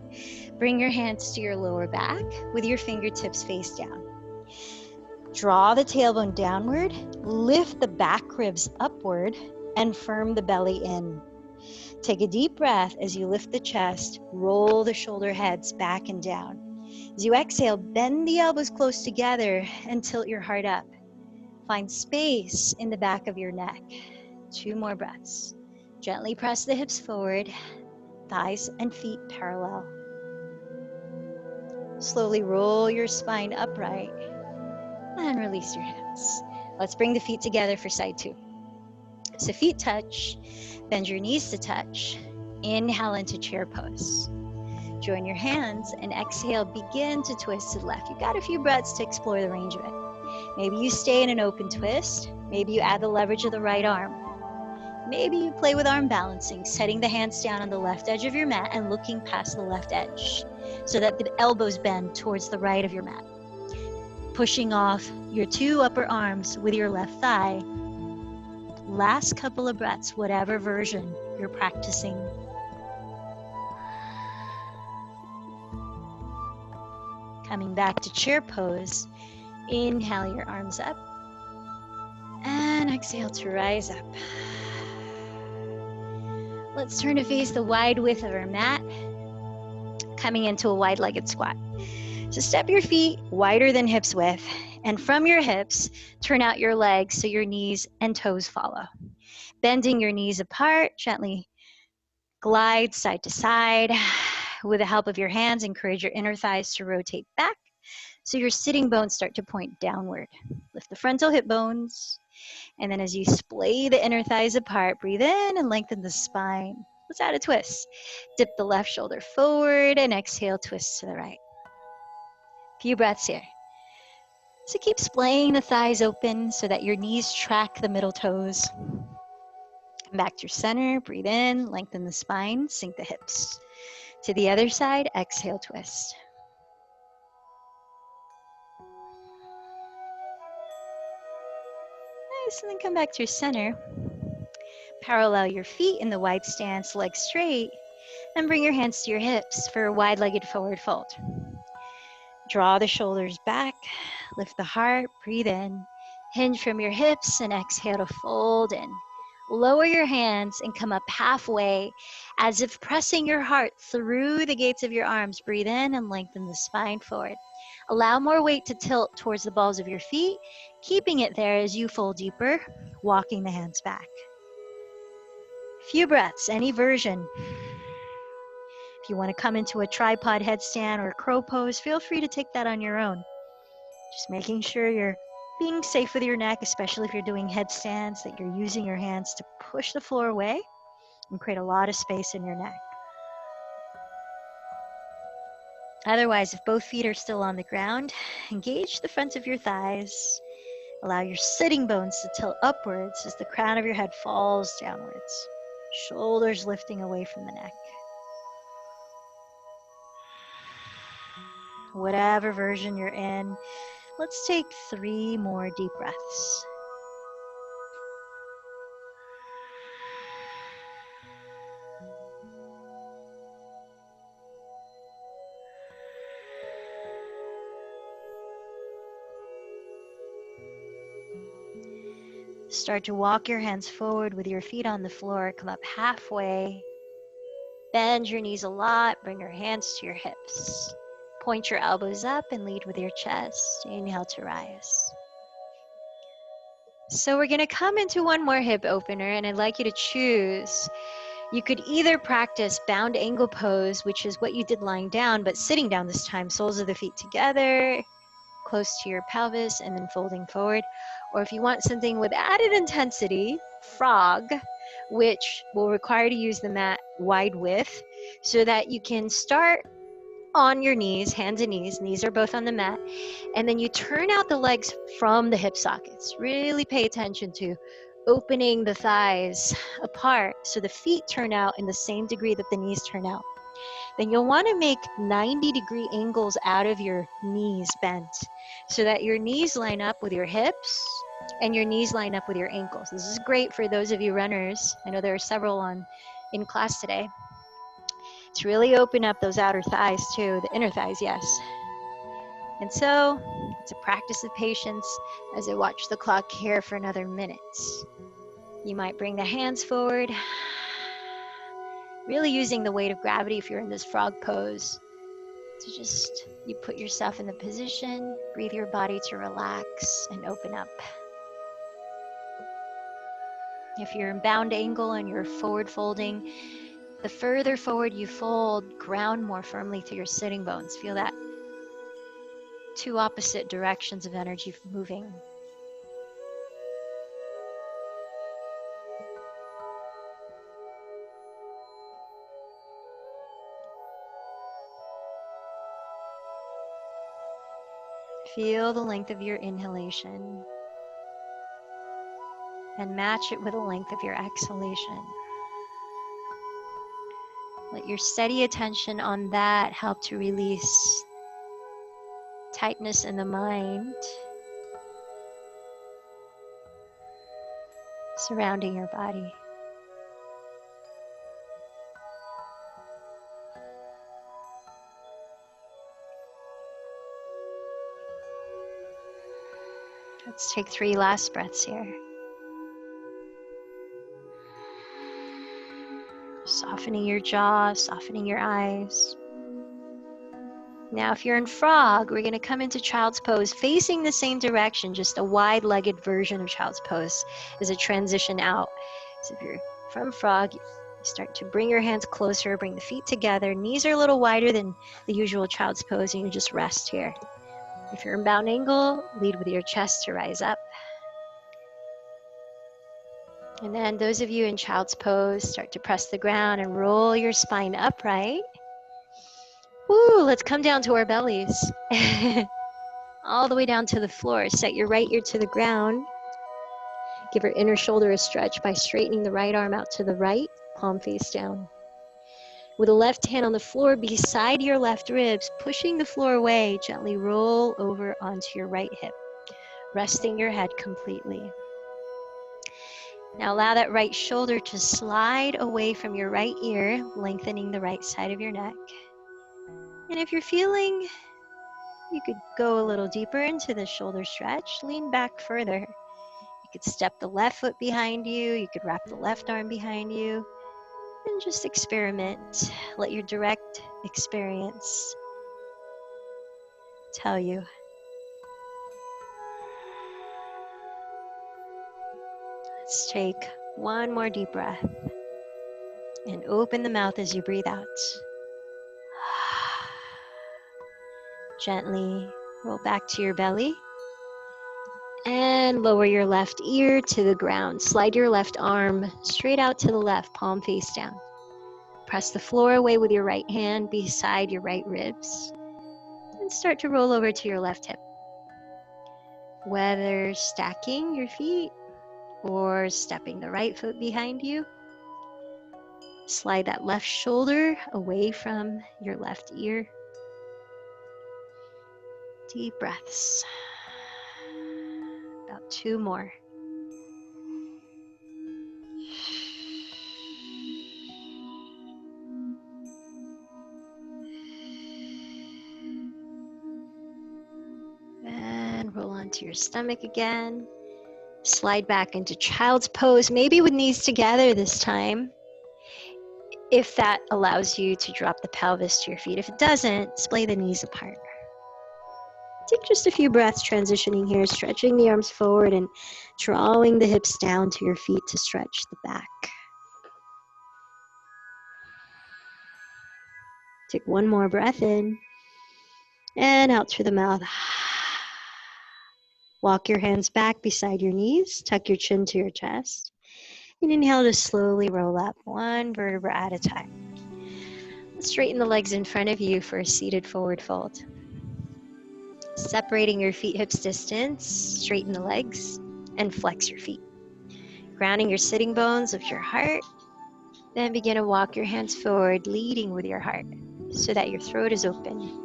Bring your hands to your lower back with your fingertips face down. Draw the tailbone downward, lift the back ribs upward, and firm the belly in. Take a deep breath as you lift the chest, roll the shoulder heads back and down. As you exhale, bend the elbows close together and tilt your heart up. Find space in the back of your neck. 2 more breaths. Gently press the hips forward, thighs and feet parallel. Slowly roll your spine upright and release your hands. Let's bring the feet together for side 2. So feet touch, bend your knees to touch. Inhale into chair pose. Join your hands and exhale, begin to twist to the left. You've got a few breaths to explore the range of it. Maybe you stay in an open twist. Maybe you add the leverage of the right arm. Maybe you play with arm balancing, setting the hands down on the left edge of your mat and looking past the left edge so that the elbows bend towards the right of your mat. Pushing off your 2 upper arms with your left thigh. Last couple of breaths, whatever version you're practicing. Coming back to chair pose, inhale your arms up and exhale to rise up. Let's turn to face the wide width of our mat, coming into a wide-legged squat. So step your feet wider than hips width, and from your hips, turn out your legs so your knees and toes follow. Bending your knees apart, gently glide side to side. With the help of your hands, encourage your inner thighs to rotate back so your sitting bones start to point downward. Lift the frontal hip bones, and then as you splay the inner thighs apart, breathe in and lengthen the spine. Let's add a twist. Dip the left shoulder forward and exhale, twist to the right. Few breaths here. So keep splaying the thighs open so that your knees track the middle toes. Come back to your center, breathe in, lengthen the spine, sink the hips. To the other side, exhale, twist. Nice, and then come back to your center. Parallel your feet in the wide stance, legs straight, and bring your hands to your hips for a wide-legged forward fold. Draw the shoulders back, lift the heart, breathe in, hinge from your hips, and exhale to fold in. Lower your hands and come up halfway as if pressing your heart through the gates of your arms. Breathe in and lengthen the spine forward. Allow more weight to tilt towards the balls of your feet, keeping it there as you fold deeper, walking the hands back. Few breaths, any version. If you want to come into a tripod headstand or a crow pose, feel free to take that on your own. Just making sure you're being safe with your neck, especially if you're doing headstands, that you're using your hands to push the floor away and create a lot of space in your neck. Otherwise, if both feet are still on the ground, engage the front of your thighs. Allow your sitting bones to tilt upwards as the crown of your head falls downwards. Shoulders lifting away from the neck. Whatever version you're in, let's take 3 more deep breaths. Start to walk your hands forward with your feet on the floor. Come up halfway. Bend your knees a lot. Bring your hands to your hips. Point your elbows up and lead with your chest. Inhale to rise. So we're going to come into one more hip opener, and I'd like you to choose. You could either practice bound angle pose, which is what you did lying down, but sitting down this time, soles of the feet together, close to your pelvis, and then folding forward. Or if you want something with added intensity, frog, which will require to use the mat wide width so that you can start on your knees, hands and knees are both on the mat, and then you turn out the legs from the hip sockets. Really pay attention to opening the thighs apart so the feet turn out in the same degree that the knees turn out. Then you'll want to make 90-degree angles out of your knees bent so that your knees line up with your hips and your knees line up with your ankles. This is great for those of you runners. I know there are several in class today. To really open up those outer thighs too, the inner thighs, yes. And so It's a practice of patience as I watch the clock here for another minute. You might bring the hands forward, really using the weight of gravity if you're in this frog pose. So just, you put yourself in the position, breathe your body to relax and open up. If you're in bound angle and you're forward folding, the further forward you fold, ground more firmly through your sitting bones. Feel that two opposite directions of energy moving. Feel the length of your inhalation and match it with the length of your exhalation. Let your steady attention on that help to release tightness in the mind surrounding your body. Let's take 3 last breaths here. Softening your jaw, softening your eyes. Now, if you're in frog, we're going to come into child's pose facing the same direction, just a wide-legged version of child's pose as a transition out. So if you're from frog, you start to bring your hands closer, bring the feet together. Knees are a little wider than the usual child's pose, and you just rest here. If you're in bound angle, lead with your chest to rise up. And then those of you in child's pose, start to press the ground and roll your spine upright. Woo, let's come down to our bellies. All the way down to the floor. Set your right ear to the ground. Give your inner shoulder a stretch by straightening the right arm out to the right, palm face down. With the left hand on the floor beside your left ribs, pushing the floor away, gently roll over onto your right hip, resting your head completely. Now allow that right shoulder to slide away from your right ear, lengthening the right side of your neck. And if you're feeling, you could go a little deeper into the shoulder stretch, lean back further. You could step the left foot behind you, you could wrap the left arm behind you, and just experiment. Let your direct experience tell you. Let's take one more deep breath and open the mouth as you breathe out. Gently roll back to your belly and lower your left ear to the ground. Slide your left arm straight out to the left, palm face down. Press the floor away with your right hand beside your right ribs and start to roll over to your left hip. Whether stacking your feet or stepping the right foot behind you, slide that left shoulder away from your left ear. Deep breaths. About 2 more. And roll onto your stomach again. Slide back into child's pose, maybe with knees together this time, if that allows you to drop the pelvis to your feet. If it doesn't, splay the knees apart. Take just a few breaths transitioning here, stretching the arms forward and drawing the hips down to your feet to stretch the back. Take one more breath in and out through the mouth. Walk your hands back beside your knees, tuck your chin to your chest, and inhale to slowly roll up, one vertebra at a time. Straighten the legs in front of you for a seated forward fold. Separating your feet hips distance, straighten the legs and flex your feet. Grounding your sitting bones with your heart, then begin to walk your hands forward, leading with your heart so that your throat is open.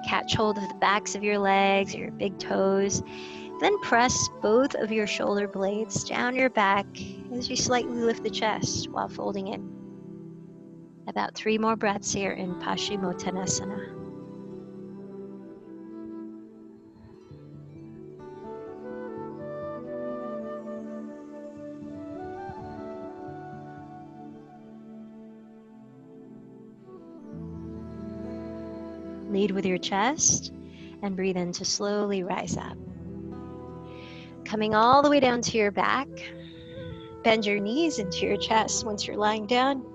Catch hold of the backs of your legs or your big toes. Then press both of your shoulder blades down your back as you slightly lift the chest while folding in. About 3 more breaths here in Paschimottanasana. Lead with your chest and breathe in to slowly rise up. Coming all the way down to your back. Bend your knees into your chest once you're lying down.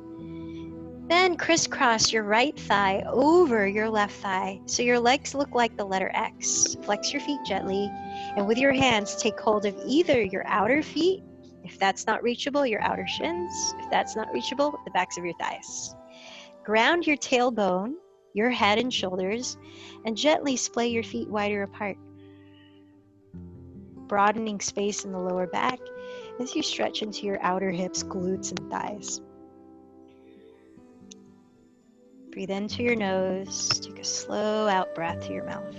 Then crisscross your right thigh over your left thigh so your legs look like the letter X. Flex your feet gently, and with your hands take hold of either your outer feet, if that's not reachable, your outer shins, if that's not reachable, the backs of your thighs. Ground your tailbone, your head and shoulders, and gently splay your feet wider apart, broadening space in the lower back as you stretch into your outer hips, glutes, and thighs. Breathe into your nose, take a slow out breath to your mouth.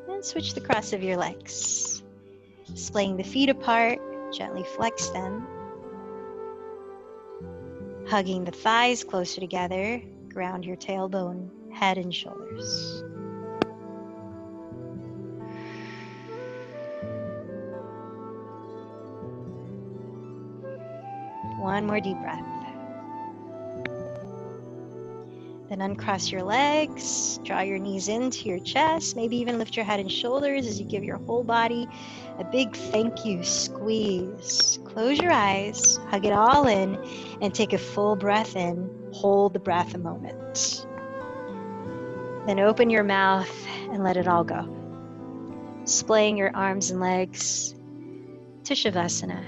And switch the cross of your legs. Splaying the feet apart, gently flex them. Hugging the thighs closer together, ground your tailbone, head and shoulders. One more deep breath. Then uncross your legs, draw your knees into your chest, maybe even lift your head and shoulders as you give your whole body a big thank you squeeze. Close your eyes, hug it all in, and take a full breath in. Hold the breath a moment. Then open your mouth and let it all go. Splaying your arms and legs to Shavasana.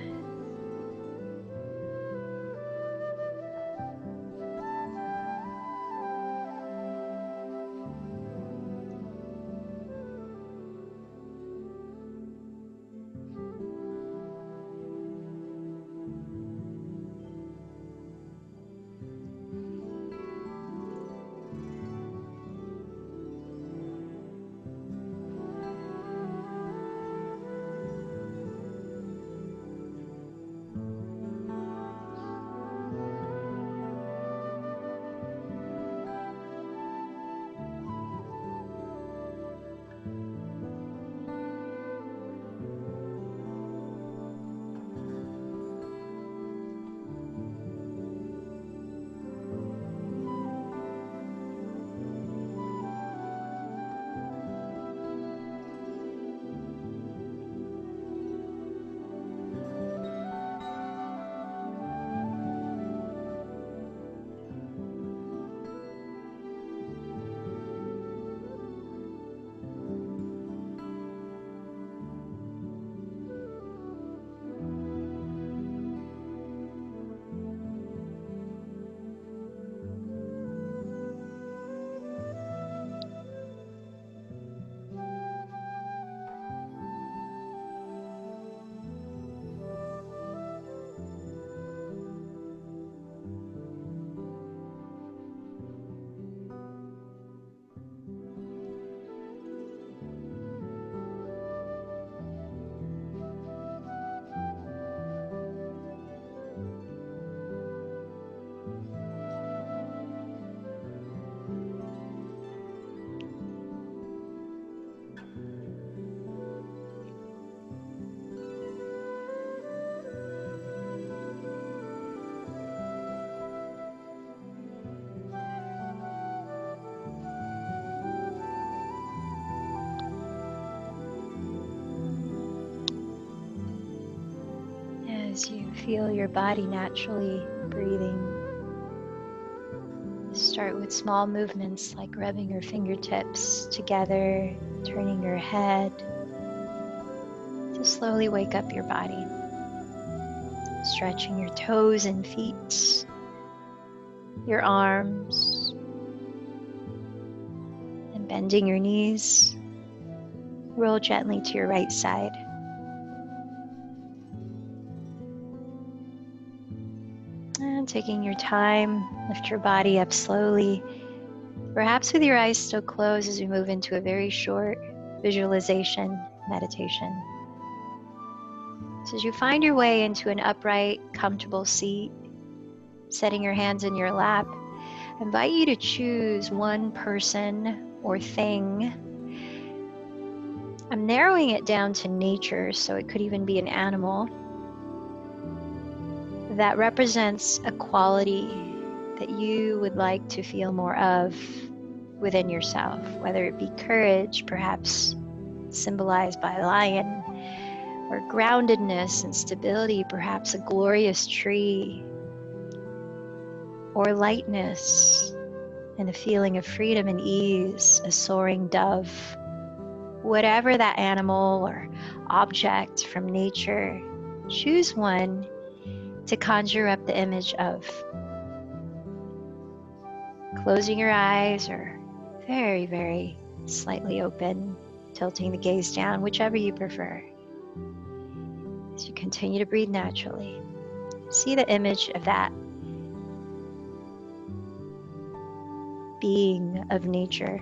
As you feel your body naturally breathing, start with small movements like rubbing your fingertips together, turning your head to slowly wake up your body. Stretching your toes and feet, your arms, and bending your knees. Roll gently to your right side. And taking your time, lift your body up slowly, perhaps with your eyes still closed as we move into a very short visualization meditation. So as you find your way into an upright, comfortable seat, setting your hands in your lap, I invite you to choose one person or thing. I'm narrowing it down to nature, so it could even be an animal that represents a quality that you would like to feel more of within yourself, whether it be courage, perhaps symbolized by a lion, or groundedness and stability, perhaps a glorious tree, or lightness and a feeling of freedom and ease, a soaring dove. Whatever that animal or object from nature, choose one to conjure up the image of. Closing your eyes or very, very slightly open, tilting the gaze down, whichever you prefer. As you continue to breathe naturally, see the image of that being of nature.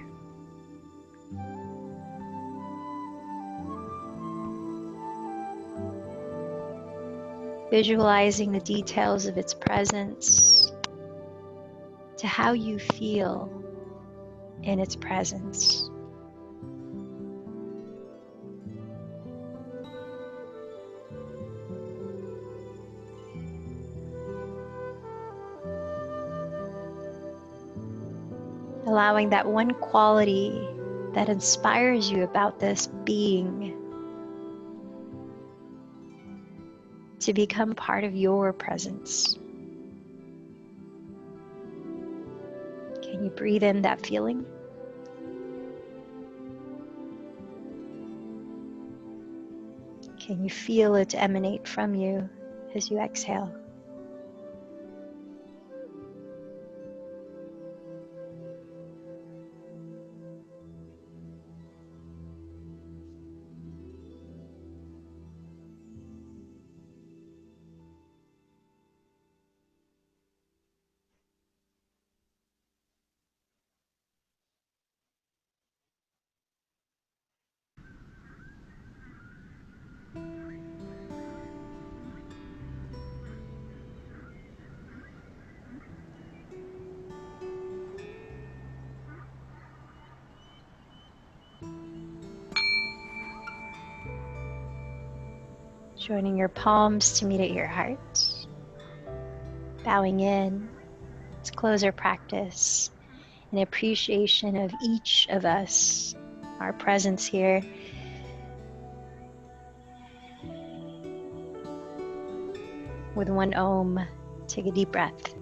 Visualizing the details of its presence to how you feel in its presence. Allowing that one quality that inspires you about this being to become part of your presence. Can you breathe in that feeling? Can you feel it emanate from you as you exhale? Joining your palms to meet at your heart. Bowing in to close our practice in appreciation of each of us, our presence here. With one Om, take a deep breath.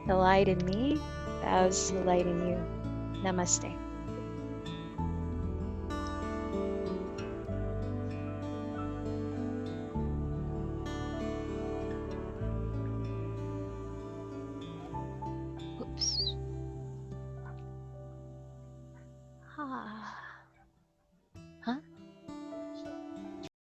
The light in me bows to the light in you. Namaste.